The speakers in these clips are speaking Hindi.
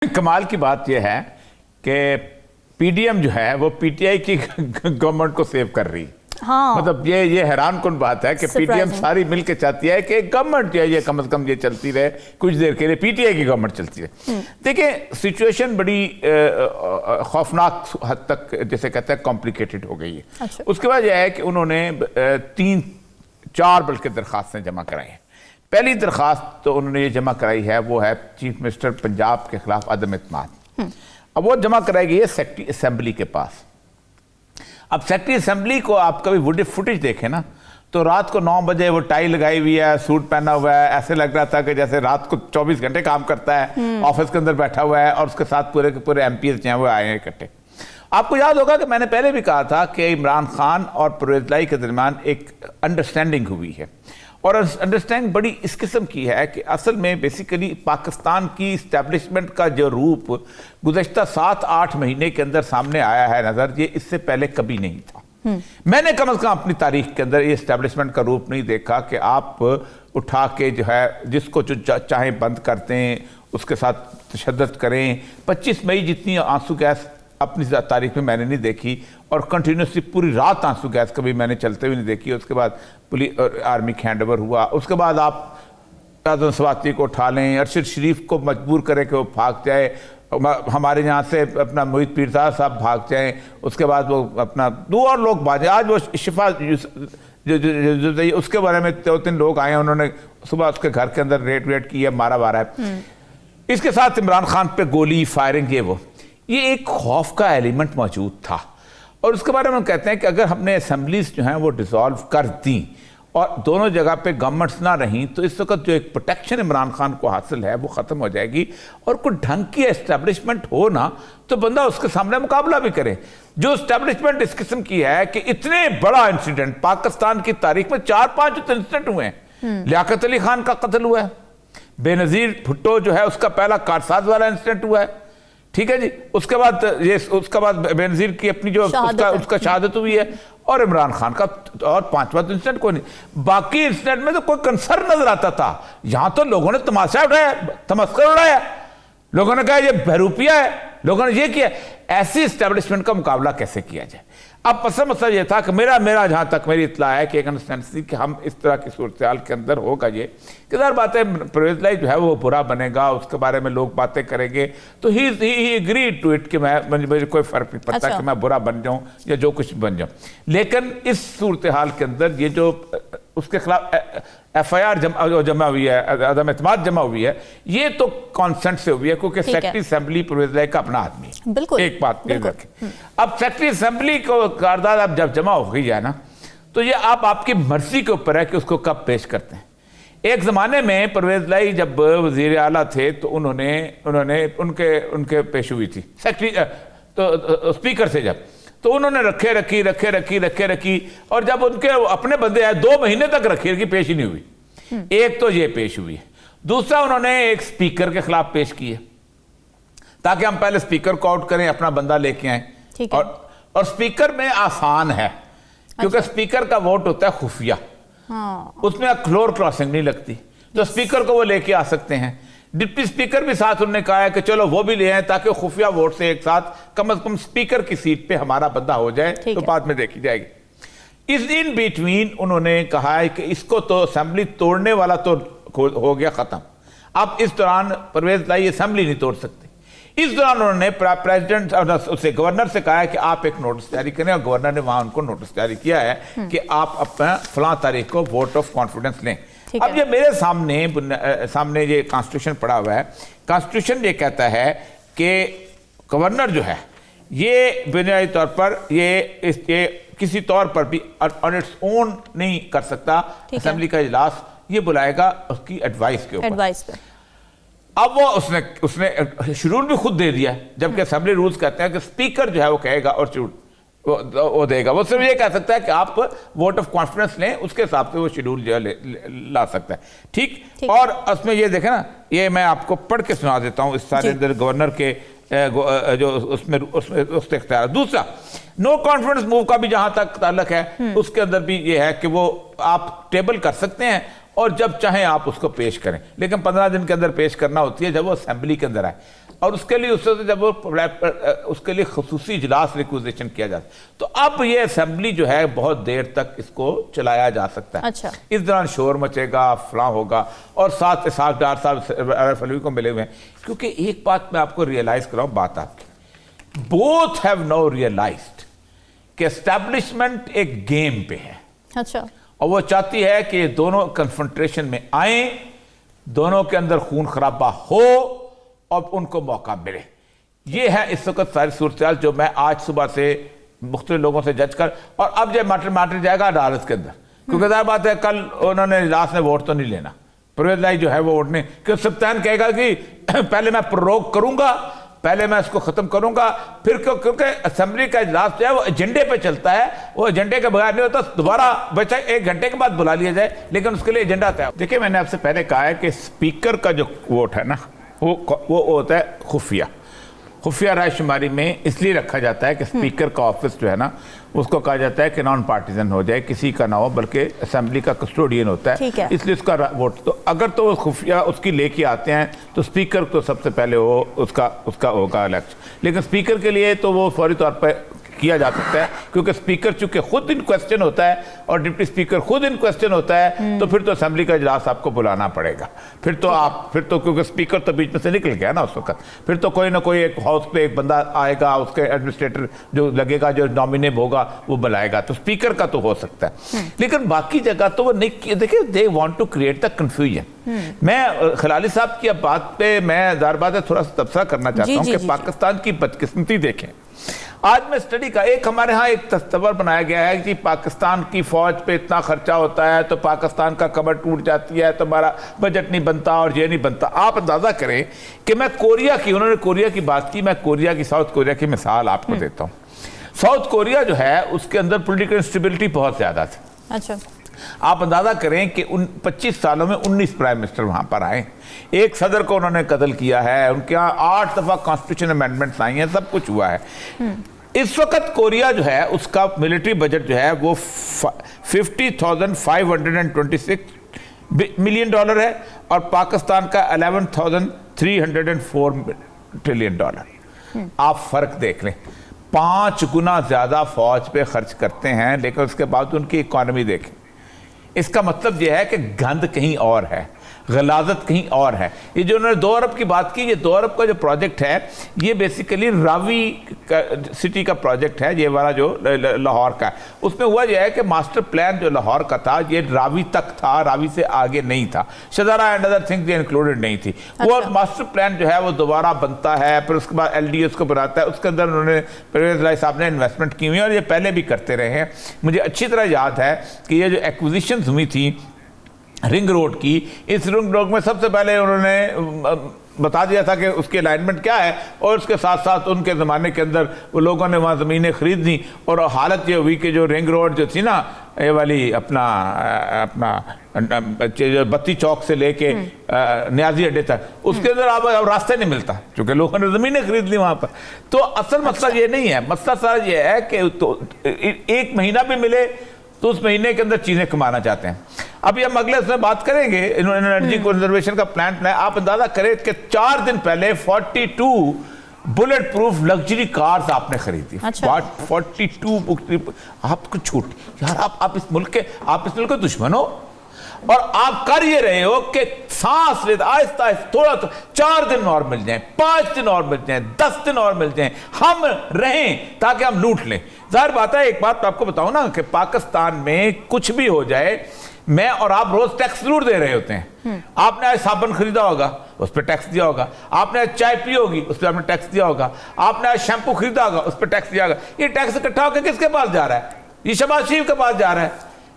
कमाल की बात यह है कि पीडीएम जो है वो पीटीआई की गवर्नमेंट को सेव कर रही है। हाँ। मतलब ये हैरान बात है कि पीटीएम सारी मिलकर चाहती है कि गवर्नमेंट जो है ये कम से कम ये चलती रहे कुछ देर के लिए, पीटीआई की गवर्नमेंट चलती रहे। देखिए सिचुएशन बड़ी खौफनाक हद तक जैसे कहते हैं कॉम्प्लिकेटेड हो गई है। अच्छा। उसके बाद यह है कि उन्होंने 3-4 बल्कि दरखास्तें जमा कराई हैं। पहली दरखास्त तो उन्होंने ये जमा कराई है वो है चीफ मिनिस्टर पंजाब के खिलाफ अदम इत्मीनान। अब वो जमा कराई गई है सेक्रेटरी असेंबली के पास। अब सेक्रेटरी असेंबली को आप कभी फुटेज देखें ना तो रात को 9 बजे वो टाई लगाई हुई है, सूट पहना हुआ है, ऐसे लग रहा था कि जैसे रात को 24 घंटे काम करता है, ऑफिस के अंदर बैठा हुआ है और उसके साथ पूरे के पूरे एमपी जो हैं वो आए हैं इकट्ठे। आपको याद होगा कि मैंने पहले भी कहा था कि इमरान खान और परवेज लाई के दरमियान एक अंडरस्टैंडिंग हुई है और अंडरस्टैंडिंग बड़ी इस किस्म की है कि असल में बेसिकली पाकिस्तान की इस्टेब्लिशमेंट का जो रूप गुज़श्ता 7-8 महीने के अंदर सामने आया है नज़र, ये इससे पहले कभी नहीं था। मैंने कम से कम अपनी तारीख के अंदर ये इस्टेब्लिशमेंट का रूप नहीं देखा कि आप उठा के जो है जिसको जो चाहें बंद करते हैं, उसके साथ तशद्दुद करें। 25 मई जितनी आंसू गैस अपनी तारीख में मैंने नहीं देखी और कंटिन्यूसली पूरी रात आंसू गैस कभी मैंने चलते हुए नहीं देखी। उसके बाद पुलिस और आर्मी का हैंड ओवर हुआ। उसके बाद आप आज़म स्वाति को उठा लें, अरशद शरीफ को मजबूर करें कि वो भाग जाए, हमारे यहाँ से अपना मोहित पीरजादा साहब भाग जाएं, उसके बाद वो अपना 2 और लोग भागे। आज वो शिफा जो उसके बारे में 2-3 लोग आए हैं, उन्होंने सुबह उसके घर के अंदर रेड की है, मारा है। इसके साथ इमरान खान पे गोली फायरिंग ये एक खौफ का एलिमेंट मौजूद था। और उसके बारे में हम कहते हैं कि अगर हमने असेंबलीज जो हैं वो डिसॉल्व कर दी और दोनों जगह पे गवर्नमेंट्स ना रहीं तो इस वक्त जो एक प्रोटेक्शन इमरान खान को हासिल है वो ख़त्म हो जाएगी और कोई ढंग की एस्टेब्लिशमेंट हो ना तो बंदा उसके सामने मुकाबला भी करे। जो एस्टेब्लिशमेंट इस किस्म की है कि इतने बड़ा इंसिडेंट पाकिस्तान की तारीख में 4-5 इंसिडेंट हुए हैं। लियाकत अली खान का कत्ल हुआ है, बेनज़ीर भुट्टो जो है उसका पहला कारसाज वाला इंसिडेंट हुआ है, ठीक है जी। उसके बाद बेनज़ीर की अपनी जो उसका शहादत हुई है और इमरान खान का और 5वां इंसिडेंट कोई नहीं। बाकी इंसिडेंट में तो कोई कंसर्न नजर आता था। यहां तो लोगों ने तमाशा उठाया, तमस्कर उड़ाया, लोगों ने कहा ये बहरूपिया है, लोगों ने ये किया। ऐसी एस्टेब्लिशमेंट का मुकाबला कैसे किया जाए? अब मसला ये था कि मेरा जहां तक मेरी इत्तला है कि एक अंडरस्टैंडिंग कि हम इस तरह की सूरत हाल के अंदर होगा ये कि ज़ाहिर बात है परवेज लाई जो है वो बुरा बनेगा, उसके बारे में लोग बातें करेंगे तो ही एग्री टू इट कि मुझे कोई फ़र्क नहीं पड़ता कि मैं बुरा बन जाऊं या जो कुछ बन जाऊं। लेकिन इस सूरत हाल के अंदर ये जो उसके खिलाफ FIR जमा हुई है, अदम इत्मीनान जमा हुई है, ये तो कॉन्सेंट से हुई है क्योंकि सेक्रेटरी असेंबली परवेज लाई का अपना आदमी है। बिल्कुल एक बात अब सेक्रेटरी असेंबली को कारदाद अब जब जमा हो गई है ना तो ये आपकी मर्जी के ऊपर है कि उसको कब पेश करते हैं। एक ज़माने में परवेज लाई जब वज़ीर आला थे तो उन्होंने उनके पेश हुई थी सेक्रेटरी तो स्पीकर से जब तो उन्होंने रखी और जब उनके अपने बंदे आए 2 महीने तक रखी पेश ही नहीं हुई। एक तो ये पेश हुई है, दूसरा उन्होंने एक स्पीकर के खिलाफ पेश की है ताकि हम पहले स्पीकर को आउट करें, अपना बंदा लेके आए। और स्पीकर में आसान है क्योंकि स्पीकर का वोट होता है खुफिया। उसमें फ्लोर क्रॉसिंग नहीं लगती तो स्पीकर को वो लेके आ सकते हैं। डिप्टी स्पीकर भी साथ उन्होंने कहा है कि चलो वो भी ले आए ताकि खुफिया वोट से एक साथ कम से कम स्पीकर की सीट पे हमारा बंदा हो जाए तो बाद में देखी जाएगी। इस इन बिटवीन उन्होंने कहा है कि इसको तो असेंबली तोड़ने वाला तो हो गया खत्म। अब इस दौरान परवेज लाई असेंबली नहीं तोड़ सकते। इस दौरान उन्होंने प्रेसिडेंट उससे गवर्नर से कहा है कि आप एक नोटिस जारी करें और गवर्नर ने वहां उनको नोटिस जारी किया है कि आप अपना फलां तारीख को वोट ऑफ कॉन्फिडेंस लें। अब ये मेरे सामने ये कॉन्स्टिट्यूशन पड़ा हुआ है। कॉन्स्टिट्यूशन ये कहता है कि गवर्नर जो है ये बुनियादी तौर पर ये किसी तौर पर भी ऑन इट्स ओन नहीं कर सकता। असेंबली का इजलास ये बुलाएगा उसकी एडवाइस के ऊपर। अब वो उसने शेड्यूल भी खुद दे दिया जबकि असेंबली रूल्स कहते हैं कि स्पीकर जो है वो कहेगा और वो देगा। वो सिर्फ ये कह सकता है कि आप वोट ऑफ कॉन्फिडेंस लें, उसके हिसाब से वो शेड्यूल जो है ला सकता है। ठीक। और उसमें ये देखें ना, ये मैं आपको पढ़ के सुना देता हूँ इस सारे अंदर गवर्नर के जो उसमें इख्तियार। दूसरा नो कॉन्फिडेंस मूव का भी जहां तक ताल्लुक है उसके अंदर भी ये है कि वो आप टेबल कर सकते हैं और जब चाहें आप उसको पेश करें, लेकिन 15 दिन के अंदर पेश करना होती है जब वो असेंबली के अंदर आए। और उसके लिए उससे जब वो उसके लिए खसूसी इजलास रिक्विजिशन किया जाता है, तो अब ये असेंबली जो है बहुत देर तक इसको चलाया जा सकता है। अच्छा। इस दौरान शोर मचेगा, फलां होगा, और साथ इसाक डार साहब आरिफ अलवी को मिले हुए हैं। क्योंकि एक बात मैं आपको रियलाइज कराऊं, बात आपकी, बोथ हैव नाउ रियलाइज्ड कि एस्टैब्लिशमेंट एक गेम पे है। अच्छा। और वो चाहती है कि दोनों कन्फ्रंट्रेशन में आए, दोनों के अंदर खून खराबा हो और उनको मौका मिले। ये है इस वक्त सारी सूरत जो मैं आज सुबह से मुख्तलिफ लोगों से जज कर, और अब जब माटर जाएगा अदालत के अंदर, क्योंकि ज़ाहिर बात है कल उन्होंने इजलास में वोट तो नहीं लेना, परवेज लाई जो है वो वोट नहीं, क्योंकि सप्तान कहेगा कि पहले मैं प्रोरोग करूंगा, पहले मैं इसको खत्म करूंगा, फिर क्योंकि असेंबली का इजलास जो है वो एजेंडे पे चलता है, वो एजेंडे के बगैर नहीं होता, दोबारा बचा 1 घंटे के बाद बुला लिया जाए, लेकिन उसके लिए एजेंडा तय। देखिए, मैंने आपसे पहले कहा है कि स्पीकर का जो वोट है ना, वो होता है खुफिया रायशुमारी में इसलिए रखा जाता है कि स्पीकर का ऑफिस जो है ना, उसको कहा जाता है कि नॉन पार्टीजन हो जाए, किसी का ना हो, बल्कि असेंबली का कस्टोडियन होता है, इसलिए उसका वोट। तो अगर तो खुफिया उसकी लेके आते हैं तो स्पीकर तो सबसे पहले वो उसका होगा इलेक्शन, लेकिन स्पीकर के लिए तो वो फौरी तौर पर किया जा सकता है, क्योंकि स्पीकर चूंकि खुद इन क्वेश्चन होता है और डिप्टी स्पीकर खुद इन क्वेश्चन होता है, तो फिर तो असेंबली का इजलास आपको बुलाना पड़ेगा। फिर तो क्योंकि स्पीकर तो बीच में से निकल गया ना उस वक्त, फिर तो कोई ना कोई एक हाउस पे एक बंदा आएगा, उसके एडमिनिस्ट्रेटर जो लगेगा, जो नॉमिनेट होगा, वो बुलाएगा, तो स्पीकर का तो हो सकता है। लेकिन बाकी जगह तो वो नहीं। देखिए, they want to create the confusion. मैं खलाली साहब की अब बात पे मैं ज़ाहिर बात है थोड़ा सा तबसरा करना चाहता हूँ कि पाकिस्तान की बदकिस्मती देखें। आज मैं स्टडी का हमारे यहाँ एक तस्वर बनाया गया है कि पाकिस्तान की फौज पे इतना खर्चा होता है तो पाकिस्तान का कमर टूट जाती है, तो हमारा बजट नहीं बनता और ये नहीं बनता। आप अंदाजा करें कि मैं उन्होंने कोरिया की बात की, मैं साउथ कोरिया की मिसाल आपको देता हूँ। साउथ कोरिया जो है उसके अंदर पोलिटिकल इंस्टेबिलिटी बहुत ज्यादा थी। अच्छा। आप अंदाजा करें कि 25 सालों में 19 प्राइम मिनिस्टर वहां पर आए, एक सदर को उन्होंने कत्ल किया है, उनके यहाँ 8 दफा कॉन्स्टिट्यूशन अमेंडमेंट्स आई हैं, सब कुछ हुआ है। इस वक्त कोरिया जो है उसका मिलिट्री बजट जो है वो $50,526 मिलियन है और पाकिस्तान का $11,304 ट्रिलियन। आप फर्क देख लें, 5 गुना ज्यादा फौज पे खर्च करते हैं, लेकिन उसके बाद उनकी इकॉनमी देखें। इसका मतलब यह है कि गंद कहीं और है, गलाजत कहीं और है। ये जो उन्होंने 2 अरब की बात की, ये 2 अरब का जो प्रोजेक्ट है ये बेसिकली रावी सिटी का प्रोजेक्ट है, ये वाला जो लाहौर का है। उसमें हुआ यह है कि मास्टर प्लान जो लाहौर का था ये रावी तक था, रावी से आगे नहीं था, शजारा एंड अदर थिंग्स इंक्लूडेड नहीं थी। वो मास्टर प्लान जो है वो दोबारा बनता है, फिर उसके बाद LDA उसको बनाता है, उसके अंदर उन्होंने परवेज लाई साहब ने इन्वेस्टमेंट की हुई है और ये पहले भी करते रहे हैं। मुझे अच्छी तरह याद है कि ये जो एक्विजिशन हुई थी रिंग रोड की, इस रिंग रोड में सबसे पहले उन्होंने बता दिया था कि उसकी अलाइनमेंट क्या है, और उसके साथ साथ उनके ज़माने के अंदर वो लोगों ने वहाँ ज़मीनें खरीद दी, और हालत ये हुई कि जो रिंग रोड जो थी ना, ये वाली अपना जो बत्ती चौक से लेके न्याजी अड्डे तक, उसके अंदर अब रास्ते नहीं मिलता क्योंकि लोगों ने ज़मीनें खरीद ली वहाँ पर। तो असल मसला ये नहीं है, मसला सारा ये है कि तो 1 महीना भी मिले तो उस महीने के अंदर चीजें कमाना चाहते हैं। अभी हम अगले उसमें बात करेंगे, एनर्जी कंजर्वेशन का प्लान बनाया। आप अंदाजा करें कि 4 दिन पहले 42 बुलेट प्रूफ लग्जरी कार्स आपने खरीदी। अच्छा। 42 आपको छूट यार, आप इस मुल्क के दुश्मन हो और आप कर ये रहे हो कि सांस लेते आहिस्ता आहिस्ता थोड़ा 4 दिन और मिल जाएं, 5 दिन और मिल जाएं, 10 दिन और मिल जाएं, हम रहें ताकि हम लूट लें। जाहिर बात है, एक बात आपको बताऊं ना कि पाकिस्तान में कुछ भी हो जाए, मैं और आप रोज टैक्स जरूर दे रहे होते हैं। आपने आज साबुन खरीदा होगा, उस पर टैक्स दिया होगा, आपने आज चाय पी होगी, उस पर आपने टैक्स दिया होगा, आपने आज शैम्पू खरीदा होगा, उस पर टैक्स दिया होगा। ये टैक्स इकट्ठा होकर किसके पास जा रहा है? ये शहबाज शरीफ के पास जा रहा है,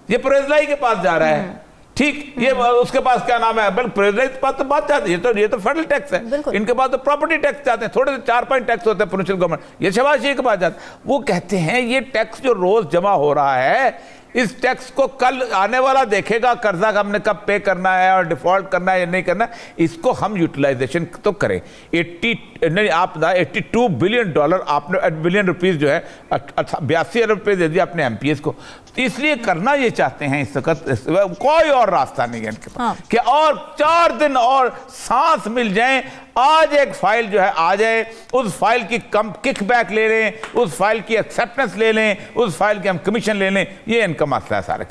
ये परवेज लाई के पास जा रहा है, ठीक, ये उसके पास क्या नाम है, बल्कि पास तो बात जाती है, ये तो फेडरल टैक्स है, इनके पास तो प्रॉपर्टी टैक्स जाते हैं, थोड़े से 4-5 टैक्स होते हैं प्रोविंशियल गवर्नमेंट, ये शहबाज शरीफ के पास जाते हैं। वो कहते हैं ये टैक्स जो रोज जमा हो रहा है, इस टैक्स को कल आने वाला देखेगा, कर्जा हमने कब पे करना है और डिफॉल्ट करना है या नहीं करना, इसको हम यूटिलाइजेशन तो करें। 82 बिलियन डॉलर आपने, बिलियन रुपीस जो है 82 अरब रुपये दे दिए अपने MPS को। तो इसलिए करना ये चाहते हैं इस वक्त, कोई और रास्ता नहीं है इनके पास कि और 4 दिन और सांस मिल जाएं, आज एक फाइल जो है आ जाए, उस फाइल की कम किकबैक ले लें, उस फाइल की एक्सेप्टेंस ले लें, उस फाइल के हम कमीशन ले लें, ये इनका मसला है सारे।